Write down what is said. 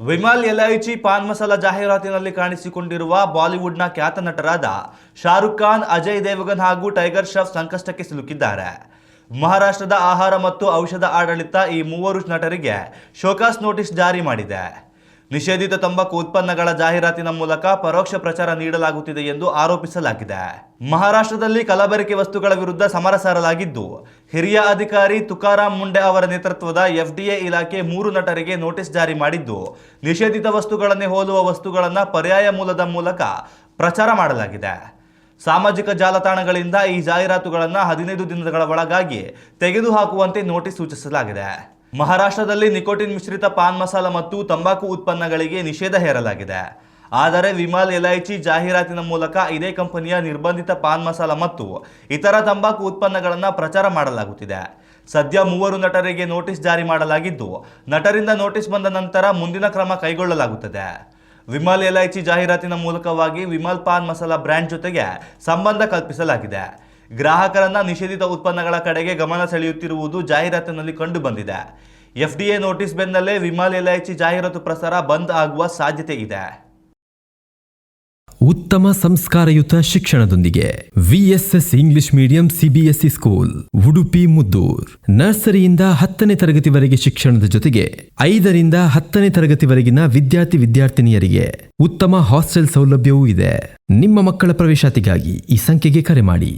ವಿಮಲ್ ಎಲ್ಐಚಿ ಪಾನ್ ಮಸಾಲ ಜಾಹೀರಾತಿನಲ್ಲಿ ಕಾಣಿಸಿಕೊಂಡಿರುವ ಬಾಲಿವುಡ್ನ ಖ್ಯಾತ ನಟರಾದ ಶಾರುಖ್ ಖಾನ್, ಅಜಯ್ ದೇವಗನ್ ಹಾಗೂ ಟೈಗರ್ ಶ್ರಾಫ್ ಸಂಕಷ್ಟಕ್ಕೆ ಸಿಲುಕಿದ್ದಾರೆ. ಮಹಾರಾಷ್ಟ್ರದ ಆಹಾರ ಮತ್ತು ಔಷಧ ಆಡಳಿತ ಈ ಮೂವರು ನಟರಿಗೆ ಶೋಕಾಸ್ ನೋಟಿಸ್ ಜಾರಿ ಮಾಡಿದೆ. ನಿಷೇಧಿತ ತಂಬಾಕು ಉತ್ಪನ್ನಗಳ ಜಾಹೀರಾತಿನ ಮೂಲಕ ಪರೋಕ್ಷ ಪ್ರಚಾರ ನೀಡಲಾಗುತ್ತಿದೆ ಎಂದು ಆರೋಪಿಸಲಾಗಿದೆ. ಮಹಾರಾಷ್ಟ್ರದಲ್ಲಿ ಕಲಬೆರಕೆ ವಸ್ತುಗಳ ವಿರುದ್ಧ ಸಮರ ಸಾರಲಾಗಿದ್ದು, ಹಿರಿಯ ಅಧಿಕಾರಿ ತುಕಾರಾಮ್ ಮುಂಡೆ ಅವರ ನೇತೃತ್ವದ FDA ಇಲಾಖೆ 3 ನಟರಿಗೆ ನೋಟಿಸ್ ಜಾರಿ ಮಾಡಿದ್ದು, ನಿಷೇಧಿತ ವಸ್ತುಗಳನ್ನೇ ಹೋಲುವ ವಸ್ತುಗಳನ್ನು ಪರ್ಯಾಯ ಮೂಲದ ಮೂಲಕ ಪ್ರಚಾರ ಮಾಡಲಾಗಿದೆ. ಸಾಮಾಜಿಕ ಜಾಲತಾಣಗಳಿಂದ ಈ ಜಾಹೀರಾತುಗಳನ್ನು 15 ದಿನಗಳ ಒಳಗಾಗಿ ತೆಗೆದುಹಾಕುವಂತೆ ನೋಟಿಸ್ ಸೂಚಿಸಲಾಗಿದೆ. ಮಹಾರಾಷ್ಟ್ರದಲ್ಲಿ ನಿಕೋಟಿನ್ ಮಿಶ್ರಿತ ಪಾನ್ ಮಸಾಲ ಮತ್ತು ತಂಬಾಕು ಉತ್ಪನ್ನಗಳಿಗೆ ನಿಷೇಧ ಹೇರಲಾಗಿದೆ. ಆದರೆ ವಿಮಲ್ ಎಲ್ಐಚಿ ಜಾಹೀರಾತಿನ ಮೂಲಕ ಇದೇ ಕಂಪನಿಯ ನಿರ್ಬಂಧಿತ ಪಾನ್ ಮಸಾಲ ಮತ್ತು ಇತರ ತಂಬಾಕು ಉತ್ಪನ್ನಗಳನ್ನು ಪ್ರಚಾರ ಮಾಡಲಾಗುತ್ತಿದೆ. ಸದ್ಯ 3 ನಟರಿಗೆ ನೋಟಿಸ್ ಜಾರಿ ಮಾಡಲಾಗಿದ್ದು, ನಟರಿಂದ ನೋಟಿಸ್ ಬಂದ ನಂತರ ಮುಂದಿನ ಕ್ರಮ ಕೈಗೊಳ್ಳಲಾಗುತ್ತದೆ. ವಿಮಲ್ ಎಲ್ಐಚಿ ಜಾಹೀರಾತಿನ ಮೂಲಕವಾಗಿ ವಿಮಲ್ ಪಾನ್ ಮಸಾಲ ಬ್ರ್ಯಾಂಡ್ ಜೊತೆಗೆ ಸಂಬಂಧ ಕಲ್ಪಿಸಲಾಗಿದೆ. ಗ್ರಾಹಕರನ್ನ ನಿಷೇಧಿತ ಉತ್ಪನ್ನಗಳ ಕಡೆಗೆ ಗಮನ ಸೆಳೆಯುತ್ತಿರುವುದು ಜಾಹೀರಾತಿನಲ್ಲಿ ಕಂಡು ಬಂದಿದೆ. FDA ನೋಟಿಸ್ ಬೆನ್ನಲ್ಲೇ ವಿಮಲ್ ಎಲ್ಐಚಿ ಜಾಹೀರಾತು ಪ್ರಸಾರ ಬಂದ್ ಆಗುವ ಸಾಧ್ಯತೆ ಇದೆ. ಉತ್ತಮ ಸಂಸ್ಕಾರಯುತ ಶಿಕ್ಷಣದೊಂದಿಗೆ VSS English medium CBSE school Udupi Muddur. ನರ್ಸರಿಯಿಂದ 10ನೇ ತರಗತಿವರೆಗೆ ಶಿಕ್ಷಣದ ಜೊತೆಗೆ 5ರಿಂದ 10ನೇ ತರಗತಿವರೆಗಿನ ವಿದ್ಯಾರ್ಥಿನಿಯರಿಗೆ ಉತ್ತಮ ಹಾಸ್ಟೆಲ್ ಸೌಲಭ್ಯವೂ ಇದೆ. ನಿಮ್ಮ ಮಕ್ಕಳ ಪ್ರವೇಶಾತಿಗಾಗಿ ಈ ಸಂಖ್ಯೆಗೆ ಕರೆ ಮಾಡಿ.